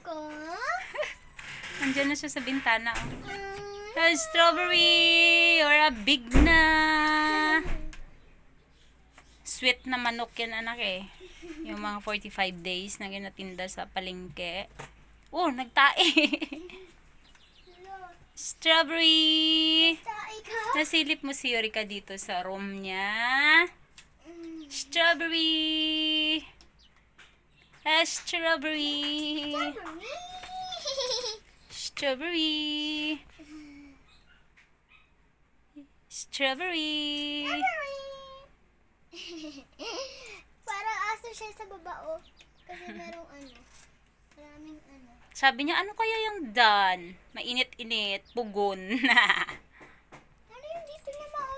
ko. Andiyan na siya sa bintana. Oh. Strawberry! Or a big na! Sweet na manok yan, anak eh. Yung mga 45 days na ginatinda sa palengke. Oh, nagtae! Strawberry! Tae ka. Nasilip mo si Yorika dito sa room niya. Strawberry! Strawberry! Strawberry! Strawberry! Parang aso siya sa baba, oh. Kasi merong maraming Sabi niya, ano kaya yung dan? Mainit-init, pugon.